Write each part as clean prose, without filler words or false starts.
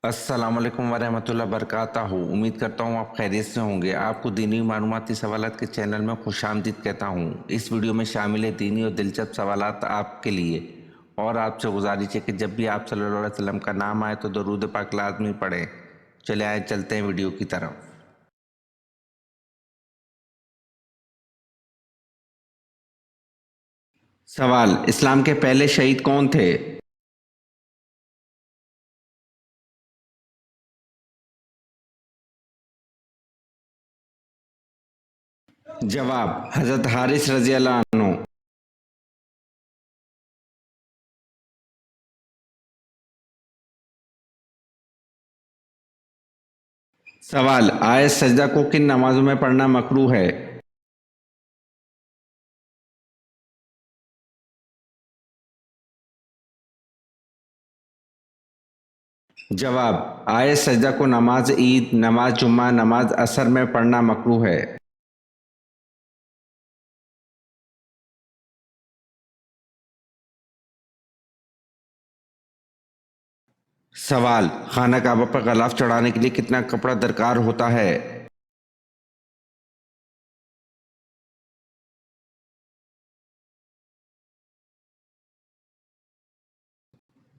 السلام علیکم ورحمۃ اللہ وبرکاتہ. امید کرتا ہوں آپ خیریت سے ہوں گے. آپ کو دینی معلوماتی سوالات کے چینل میں خوش آمدید کہتا ہوں. اس ویڈیو میں شامل ہے دینی اور دلچسپ سوالات آپ کے لیے، اور آپ سے گزارش ہے کہ جب بھی آپ صلی اللہ علیہ وسلم کا نام آئے تو درود پاک لازمی پڑھیں. چلے آئے چلتے ہیں ویڈیو کی طرف. سوال: اسلام کے پہلے شہید کون تھے؟ جواب: حضرت حارث رضی اللہ عنہ. سوال: آیت سجدہ کو کن نمازوں میں پڑھنا مکروہ ہے؟ جواب: آیت سجدہ کو نماز عید، نماز جمعہ، نماز عصر میں پڑھنا مکروہ ہے. سوال: خانہ کعبہ پر غلاف چڑھانے کے لیے کتنا کپڑا درکار ہوتا ہے؟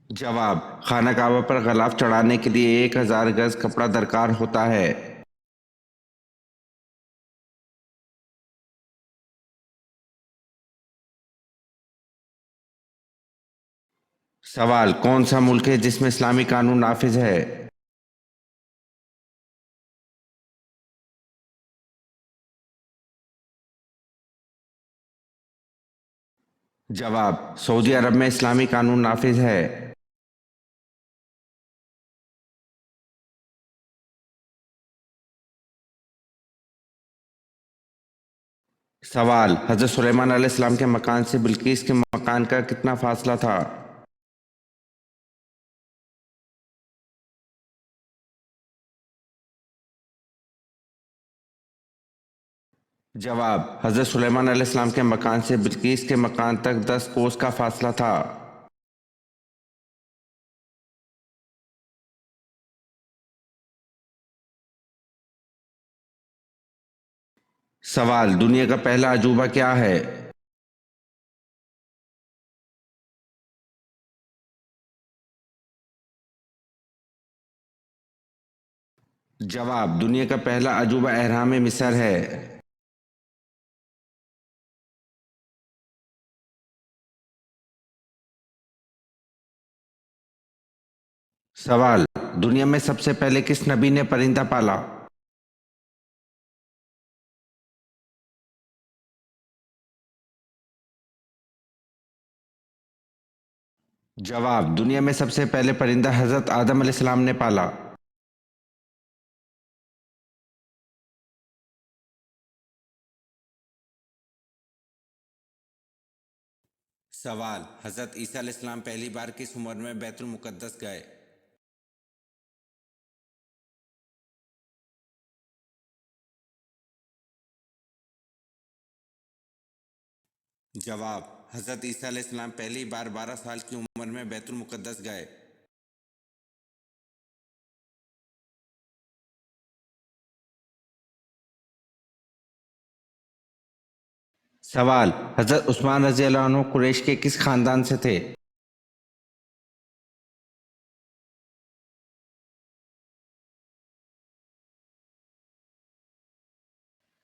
جواب: خانہ کعبہ پر غلاف چڑھانے کے لیے 1000 گز کپڑا درکار ہوتا ہے. سوال: کون سا ملک ہے جس میں اسلامی قانون نافذ ہے؟ جواب: سعودی عرب میں اسلامی قانون نافذ ہے. سوال: حضرت سلیمان علیہ السلام کے مکان سے بلقیس کے مکان کا کتنا فاصلہ تھا؟ جواب: حضرت سلیمان علیہ السلام کے مکان سے بلقیس کے مکان تک 10 کوس کا فاصلہ تھا. سوال: دنیا کا پہلا عجوبہ کیا ہے؟ جواب: دنیا کا پہلا عجوبہ اہرام مصر ہے. سوال: دنیا میں سب سے پہلے کس نبی نے پرندہ پالا؟ جواب: دنیا میں سب سے پہلے پرندہ حضرت آدم علیہ السلام نے پالا. سوال: حضرت عیسیٰ علیہ السلام پہلی بار کس عمر میں بیت المقدس گئے؟ جواب: حضرت عیسیٰ علیہ السلام پہلی بار 12 سال کی عمر میں بیت المقدس گئے. سوال: حضرت عثمان رضی اللہ عنہ قریش کے کس خاندان سے تھے؟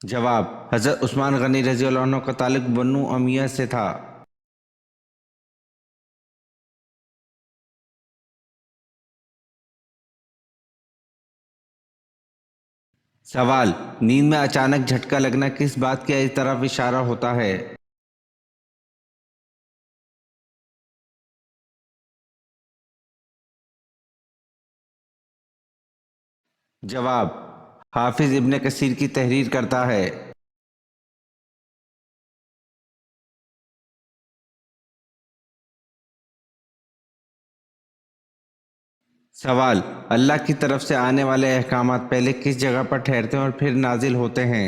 جواب: حضرت عثمان غنی رضی اللہ عنہ کا تعلق بنو امیہ سے تھا. سوال: نیند میں اچانک جھٹکا لگنا کس بات کی طرف اشارہ ہوتا ہے؟ جواب: حافظ ابن کثیر کی تحریر کرتا ہے. سوال: اللہ کی طرف سے آنے والے احکامات پہلے کس جگہ پر ٹھہرتے ہیں اور پھر نازل ہوتے ہیں؟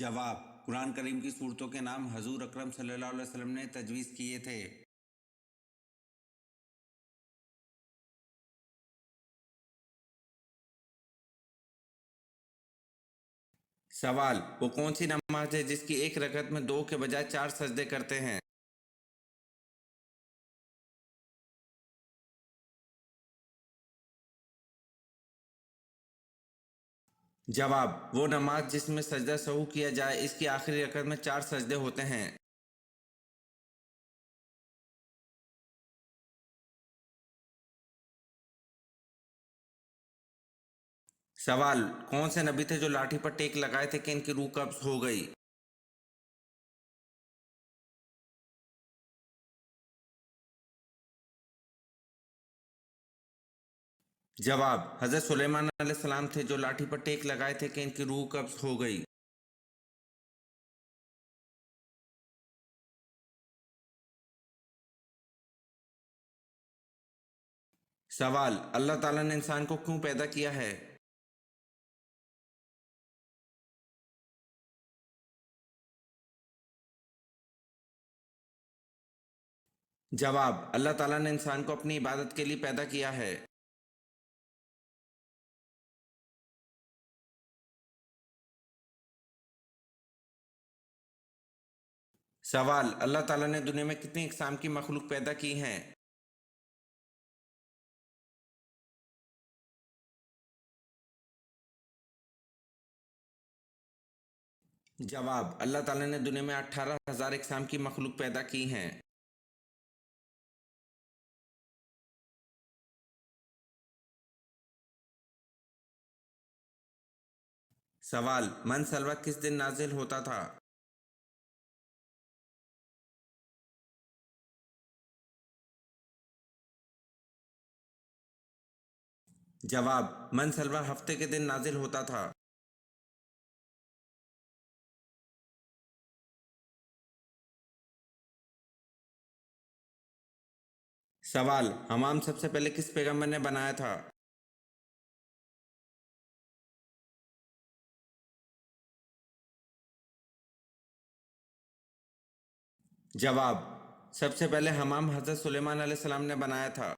جواب: قرآن کریم کی صورتوں کے نام حضور اکرم صلی اللہ علیہ وسلم نے تجویز کیے تھے۔ سوال: وہ کون سی نماز ہے جس کی ایک رکعت میں 2 کے بجائے 4 سجدے کرتے ہیں؟ جواب: وہ نماز جس میں سجدہ سہو کیا جائے، اس کی آخری رکعت میں 4 سجدے ہوتے ہیں۔ سوال: کون سے نبی تھے جو لاٹھی پر ٹیک لگائے تھے کہ ان کی روح قبض ہو گئی؟ جواب: حضرت سلیمان علیہ السلام تھے جو لاٹھی پر ٹیک لگائے تھے کہ ان کی روح قبض ہو گئی۔ سوال: اللہ تعالیٰ نے انسان کو کیوں پیدا کیا ہے؟ جواب: اللہ تعالیٰ نے انسان کو اپنی عبادت کے لیے پیدا کیا ہے۔ سوال: اللہ تعالیٰ نے دنیا میں کتنی اقسام کی مخلوق پیدا کی ہیں؟ جواب: اللہ تعالیٰ نے دنیا میں 18,000 اقسام کی مخلوق پیدا کی ہیں۔ سوال: من سلوہ کس دن نازل ہوتا تھا؟ جواب: من سلوہ ہفتے کے دن نازل ہوتا تھا۔ سوال: حمام سب سے پہلے کس پیغمبر نے بنایا تھا؟ جواب: سب سے پہلے حمام حضرت سلیمان علیہ السلام نے بنایا تھا۔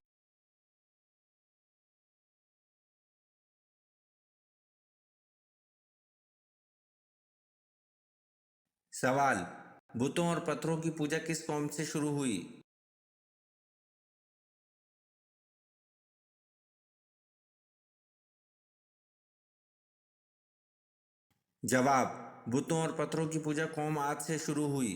سوال: بتوں اور پتھروں کی پوجا کس قوم سے شروع ہوئی؟ جواب: بتوں اور پتھروں کی پوجا قوم عاد سے شروع ہوئی۔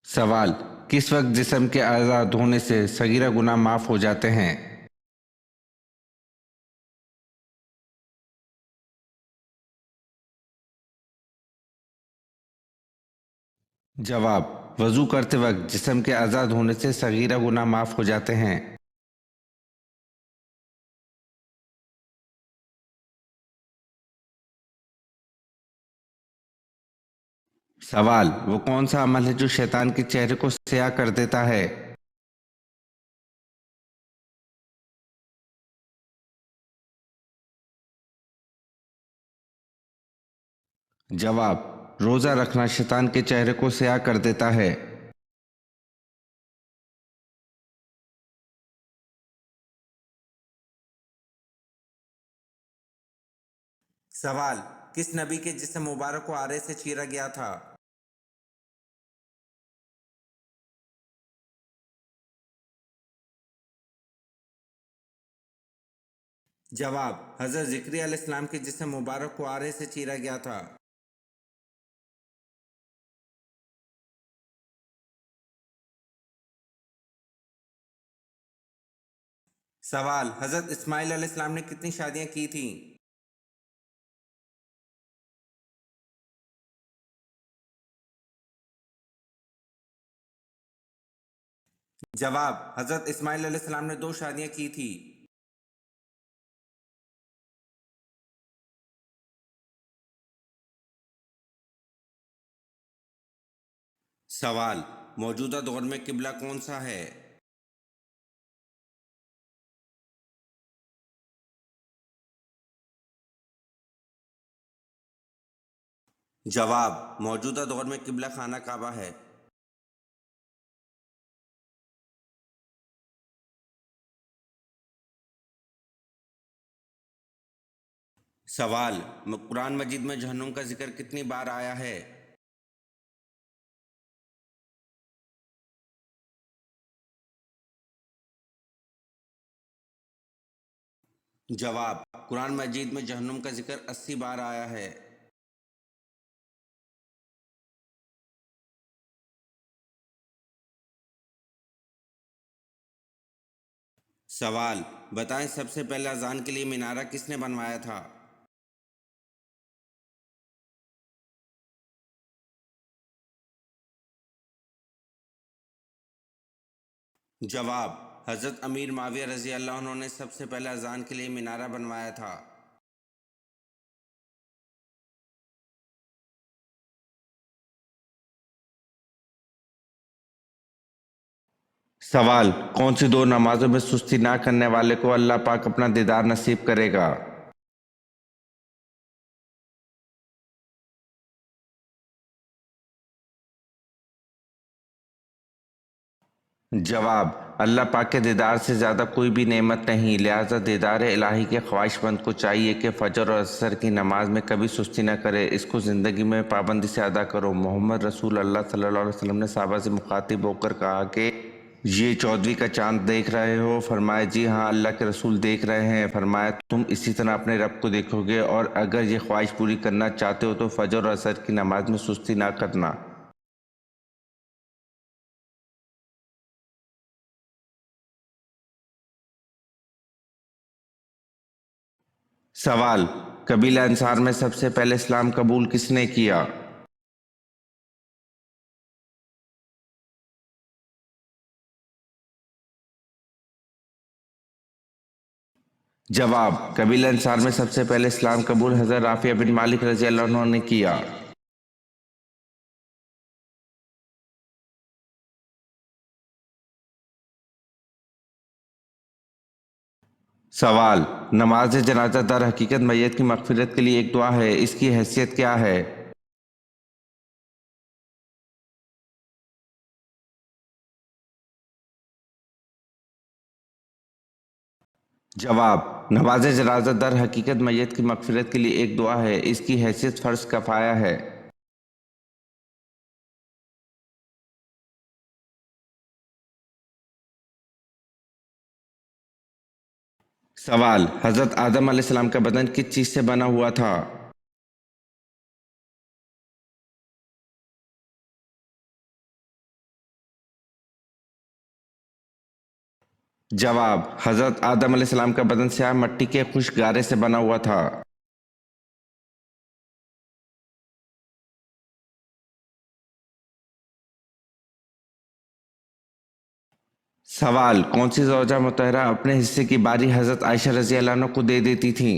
سوال: کس وقت جسم کے آزاد ہونے سے صغیرہ گناہ معاف ہو جاتے ہیں؟ جواب: وضو کرتے وقت جسم کے آزاد ہونے سے صغیرہ گناہ معاف ہو جاتے ہیں۔ سوال: وہ کون سا عمل ہے جو شیطان کے چہرے کو سیاہ کر دیتا ہے؟ جواب: روزہ رکھنا شیطان کے چہرے کو سیاہ کر دیتا ہے۔ سوال: کس نبی کے جسم مبارک کو آرے سے چیرا گیا تھا؟ جواب: حضرت زکریا علیہ السلام کے جسم مبارک کو آرے سے چیرا گیا تھا۔ سوال: حضرت اسماعیل علیہ السلام نے کتنی شادیاں کی تھیں؟ جواب: حضرت اسماعیل علیہ السلام نے 2 شادیاں کی تھی۔ سوال: موجودہ دور میں قبلہ کون سا ہے؟ جواب: موجودہ دور میں قبلہ خانہ کعبہ ہے۔ سوال: قرآن مجید میں جہنم کا ذکر کتنی بار آیا ہے؟ جواب: قرآن مجید میں جہنم کا ذکر 80 بار آیا ہے۔ سوال: بتائیں سب سے پہلے اذان کے لیے مینارہ کس نے بنوایا تھا؟ جواب: حضرت امیر معاویہ رضی اللہ عنہ نے سب سے پہلے اذان کے لیے مینارہ بنوایا تھا۔ سوال: کون سی دو نمازوں میں سستی نہ کرنے والے کو اللہ پاک اپنا دیدار نصیب کرے گا؟ جواب: اللہ پاک کے دیدار سے زیادہ کوئی بھی نعمت نہیں، لہٰذا دیدار الہی کے خواہش مند کو چاہیے کہ فجر اور عصر کی نماز میں کبھی سستی نہ کرے، اس کو زندگی میں پابندی سے ادا کرو۔ محمد رسول اللہ صلی اللہ علیہ وسلم نے صحابہ سے مخاطب ہو کر کہا کہ یہ 14ویں کا چاند دیکھ رہے ہو؟ فرمایا جی ہاں اللہ کے رسول دیکھ رہے ہیں۔ فرمایا تم اسی طرح اپنے رب کو دیکھو گے، اور اگر یہ خواہش پوری کرنا چاہتے ہو تو فجر اور عصر کی نماز میں سستی نہ کرنا۔ سوال: قبیلہ انصار میں سب سے پہلے اسلام قبول کس نے کیا؟ جواب: قبیلہ انصار میں سب سے پہلے اسلام قبول حضرت رافع بن مالک رضی اللہ عنہ نے کیا۔ سوال: نماز جنازہ در حقیقت میت کی مغفرت کے لیے ایک دعا ہے، اس کی حیثیت کیا ہے؟ جواب: نماز جنازہ در حقیقت میت کی مغفرت کے لیے ایک دعا ہے، اس کی حیثیت فرض کفایہ ہے۔ سوال: حضرت آدم علیہ السلام کا بدن کس چیز سے بنا ہوا تھا؟ جواب: حضرت آدم علیہ السلام کا بدن سیاہ مٹی کے خشک گارے سے بنا ہوا تھا۔ سوال: کون سی زوجہ مطہرہ اپنے حصے کی باری حضرت عائشہ رضی اللہ عنہ کو دے دیتی تھیں؟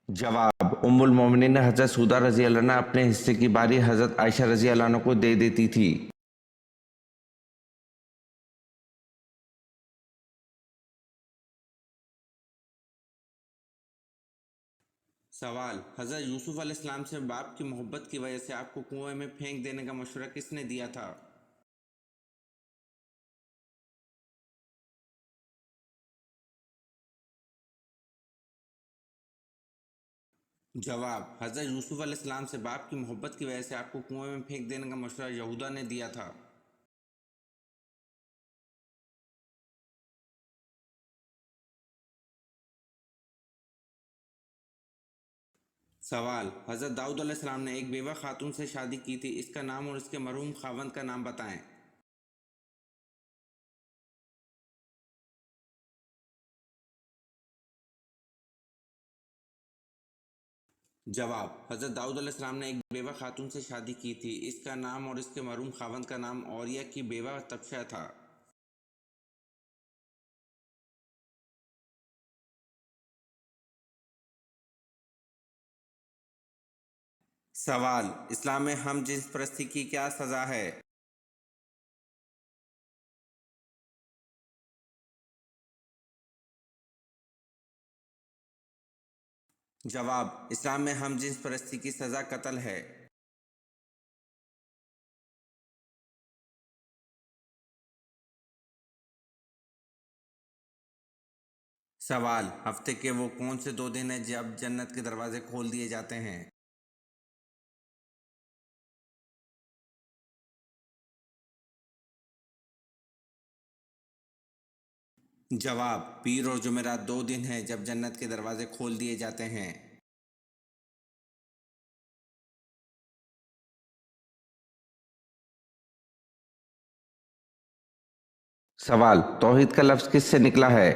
جواب: ام المومنین حضرت سودہ رضی اللہ عنہ اپنے حصے کی باری حضرت عائشہ رضی اللہ عنہ کو دے دیتی تھی۔ سوال: حضرت یوسف علیہ السلام سے باپ کی محبت کی وجہ سے آپ کو کنویں میں پھینک دینے کا مشورہ کس نے دیا تھا؟ جواب: حضرت یوسف علیہ السلام سے باپ کی محبت کی وجہ سے آپ کو کنویں میں پھینک دینے کا مشورہ یہودا نے دیا تھا۔ سوال: حضرت داؤد علیہ السلام نے ایک بیوہ خاتون سے شادی کی تھی، اس کا نام اور اس کے مرحوم خاوند کا نام بتائیں۔ جواب: حضرت داؤد علیہ السلام نے ایک بیوہ خاتون سے شادی کی تھی، اس کا نام اور اس کے مرحوم خاوند کا نام اوریہ کی بیوہ تبشہ تھا۔ سوال: اسلام میں ہم جنس پرستی کی کیا سزا ہے؟ جواب: اسلام میں ہم جنس پرستی کی سزا قتل ہے۔ سوال: ہفتے کے وہ کون سے 2 دن ہیں جب جنت کے دروازے کھول دیے جاتے ہیں؟ جواب: پیر اور جمعرات 2 دن ہیں جب جنت کے دروازے کھول دیے جاتے ہیں۔ سوال: توحید کا لفظ کس سے نکلا ہے؟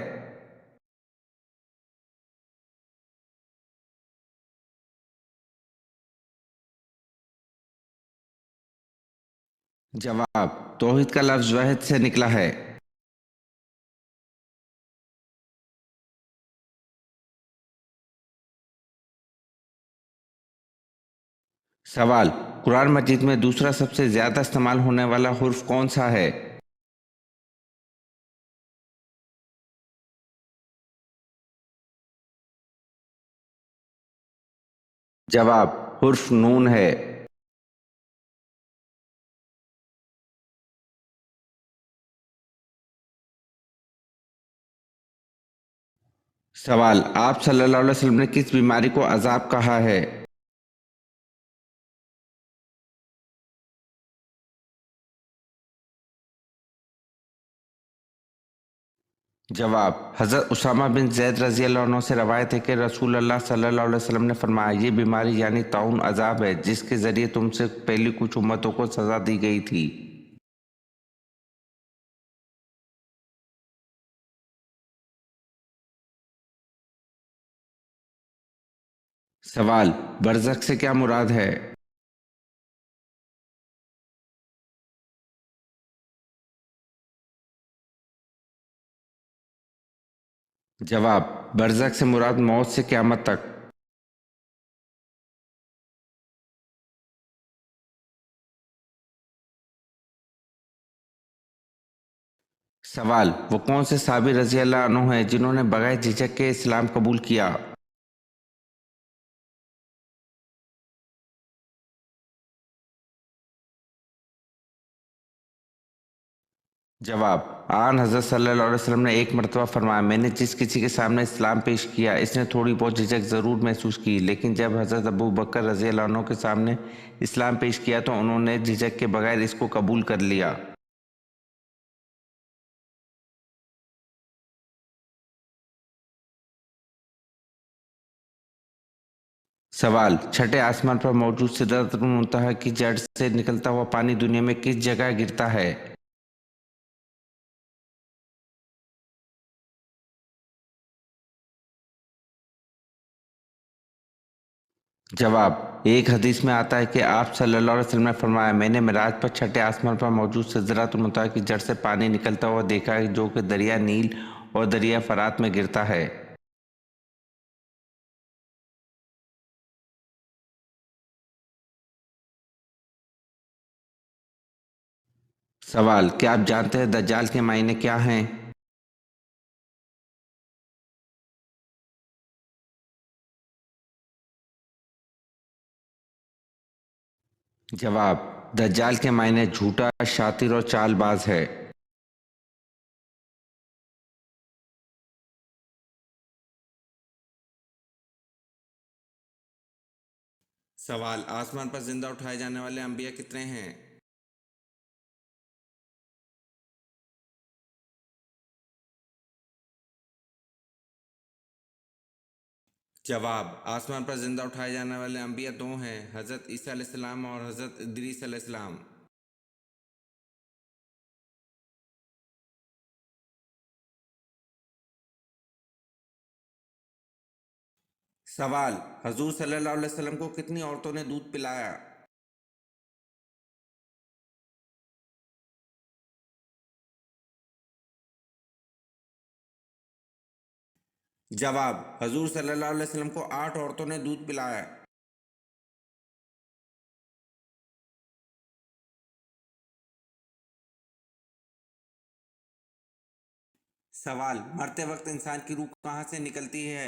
جواب: توحید کا لفظ وحد سے نکلا ہے۔ سوال: قرآن مجید میں دوسرا سب سے زیادہ استعمال ہونے والا حرف کون سا ہے؟ جواب: حرف نون ہے۔ سوال: آپ صلی اللہ علیہ وسلم نے کس بیماری کو عذاب کہا ہے؟ جواب: حضرت اسامہ بن زید رضی اللہ عنہ سے روایت ہے کہ رسول اللہ صلی اللہ علیہ وسلم نے فرمایا، یہ بیماری یعنی طاعون عذاب ہے جس کے ذریعے تم سے پہلی کچھ امتوں کو سزا دی گئی تھی۔ سوال: برزخ سے کیا مراد ہے؟ جواب: برزخ سے مراد موت سے قیامت تک۔ سوال: وہ کون سے صحابی رضی اللہ عنہ ہیں جنہوں نے بغیر جھجک کے اسلام قبول کیا؟ جواب: آن حضرت صلی اللہ علیہ وسلم نے ایک مرتبہ فرمایا، میں نے جس کسی کے سامنے اسلام پیش کیا اس نے تھوڑی بہت جھجک ضرور محسوس کی، لیکن جب حضرت ابو بکر رضی اللہ عنہ کے سامنے اسلام پیش کیا تو انہوں نے جھجک کے بغیر اس کو قبول کر لیا۔ سوال: چھٹے آسمان پر موجود سدرۃ المنتہا کی جڑ سے نکلتا ہوا پانی دنیا میں کس جگہ گرتا ہے؟ جواب: ایک حدیث میں آتا ہے کہ آپ صلی اللہ علیہ وسلم نے فرمایا، میں نے معراج پر چھٹے آسمان پر موجود سدرۃ المنتہا کی جڑ سے پانی نکلتا ہوا دیکھا ہے جو کہ دریا نیل اور دریا فرات میں گرتا ہے۔ سوال: کیا آپ جانتے ہیں دجال کے معنی کیا ہیں؟ جواب: دجال کے معنی جھوٹا، شاطر اور چال باز ہے۔ سوال: آسمان پر زندہ اٹھائے جانے والے انبیاء کتنے ہیں؟ جواب: آسمان پر زندہ اٹھائے جانے والے انبیاء 2 ہیں، حضرت عیسیٰ علیہ السلام اور حضرت ادریس علیہ السلام۔ سوال: حضور صلی اللہ علیہ وسلم کو کتنی عورتوں نے دودھ پلایا؟ جواب: حضور صلی اللہ علیہ وسلم کو 8 عورتوں نے دودھ پلایا۔ سوال: مرتے وقت انسان کی روح کہاں سے نکلتی ہے؟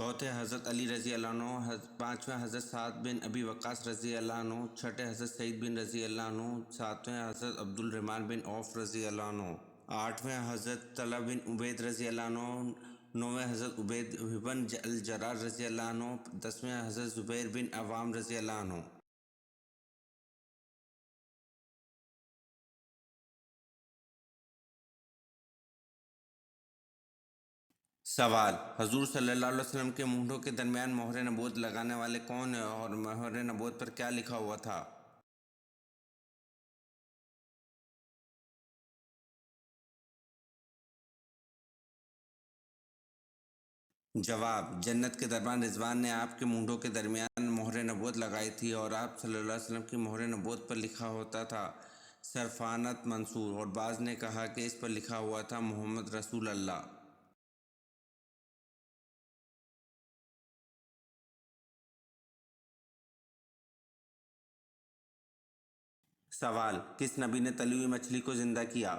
چوتھے حضرت علی رضی اللہ عنہ، پانچویں حضرت سعد بن ابی وقاص رضی اللہ عنہ، چھٹے حضرت سعید بن رضی اللہ عنہ، ساتویں حضرت عبد الرحمن بن عوف رضی اللہ عنہ، آٹھویں حضرت طلحہ بن عبید رضی اللہ عنہ، نویں حضرت عبید بن الجراح رضی اللہ عنہ، دسویں حضرت زبیر بن عوام رضی اللہ عنہ۔ سوال: حضور صلی اللہ علیہ وسلم کے مونڈھوں کے درمیان مہر نبوت لگانے والے کون ہیں اور مہر نبوت پر کیا لکھا ہوا تھا؟ جواب: جنت کے دربان رضوان نے آپ کے مونڈھوں کے درمیان مہر نبوت لگائی تھی اور آپ صلی اللہ علیہ وسلم کی مہر نبوت پر لکھا ہوتا تھا سرفانت منصور، اور بعض نے کہا کہ اس پر لکھا ہوا تھا محمد رسول اللہ۔ سوال: کس نبی نے تلی ہوئی مچھلی کو زندہ کیا؟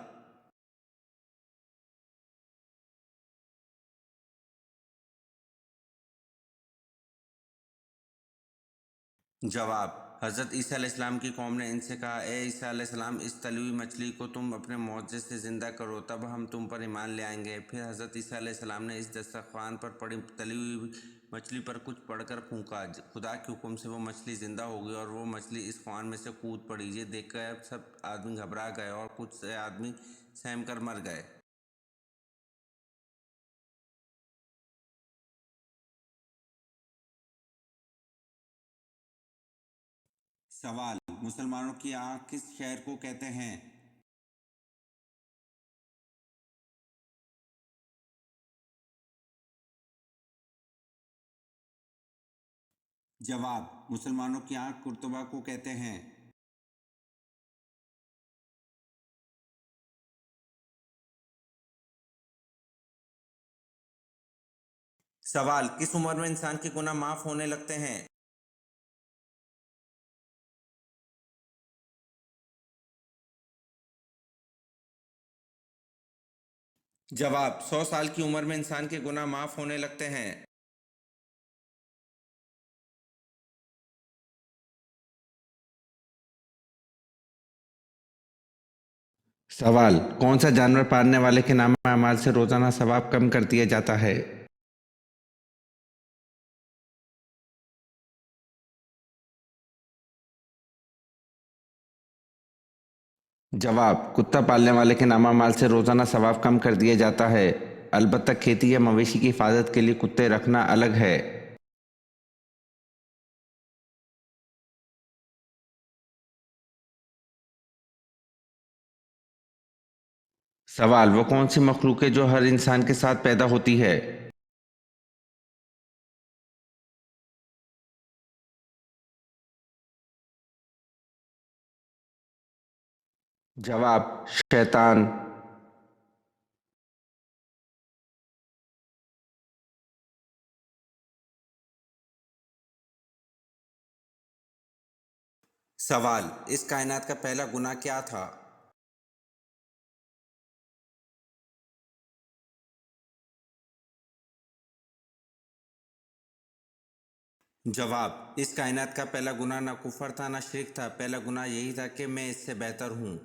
جواب: حضرت عیسیٰ علیہ السلام کی قوم نے ان سے کہا، اے عیسیٰ علیہ السلام، اس تلی ہوئی مچھلی کو تم اپنے معجزے سے زندہ کرو، تب ہم تم پر ایمان لے آئیں گے۔ پھر حضرت عیسیٰ علیہ السلام نے اس دسترخوان پر پڑی تلی ہوئی مچھلی پر کچھ پڑھ کر پھونکا، خدا کے حکم سے وہ مچھلی زندہ ہو گئی اور وہ مچھلی اس خوان میں سے کود پڑی۔ یہ دیکھ کر سب آدمی گھبرا گئے اور کچھ سے آدمی سہم کر مر گئے۔ سوال: مسلمانوں کی آنکھ کس شہر کو کہتے ہیں؟ جواب: مسلمانوں کی آنکھ قرطبہ کو کہتے ہیں۔ سوال: کس عمر میں انسان کے گناہ معاف ہونے لگتے ہیں؟ جواب: 100 سال کی عمر میں انسان کے گناہ معاف ہونے لگتے ہیں۔ سوال: کون سا جانور پالنے والے کے نام اعمال سے روزانہ ثواب کم کر دیا جاتا ہے؟ جواب: کتا پالنے والے کے نامہ مال سے روزانہ ثواب کم کر دیا جاتا ہے، البتہ کھیتی یا مویشی کی حفاظت کے لیے کتے رکھنا الگ ہے۔ سوال: وہ کون سی مخلوق ہے جو ہر انسان کے ساتھ پیدا ہوتی ہے؟ جواب: شیطان۔ سوال: اس کائنات کا پہلا گناہ کیا تھا؟ جواب: اس کائنات کا پہلا گناہ نہ کفر تھا نہ شرک تھا، پہلا گناہ یہی تھا کہ میں اس سے بہتر ہوں۔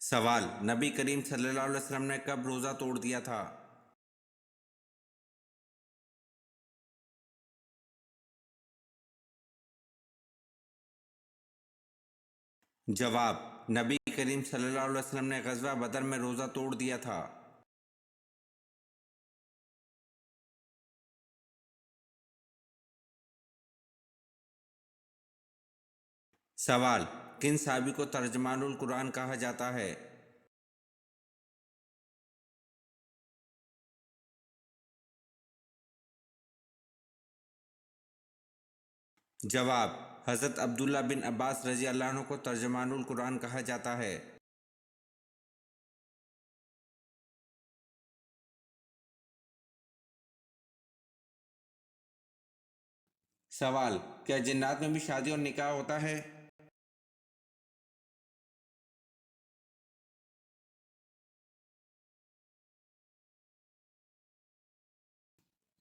سوال: نبی کریم صلی اللہ علیہ وسلم نے کب روزہ توڑ دیا تھا؟ جواب: نبی کریم صلی اللہ علیہ وسلم نے غزوہ بدر میں روزہ توڑ دیا تھا۔ سوال: کن صحابی کو ترجمان القرآن کہا جاتا ہے؟ جواب: حضرت عبداللہ بن عباس رضی اللہ عنہ کو ترجمان القرآن کہا جاتا ہے۔ سوال: کیا جنات میں بھی شادی اور نکاح ہوتا ہے؟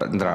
15।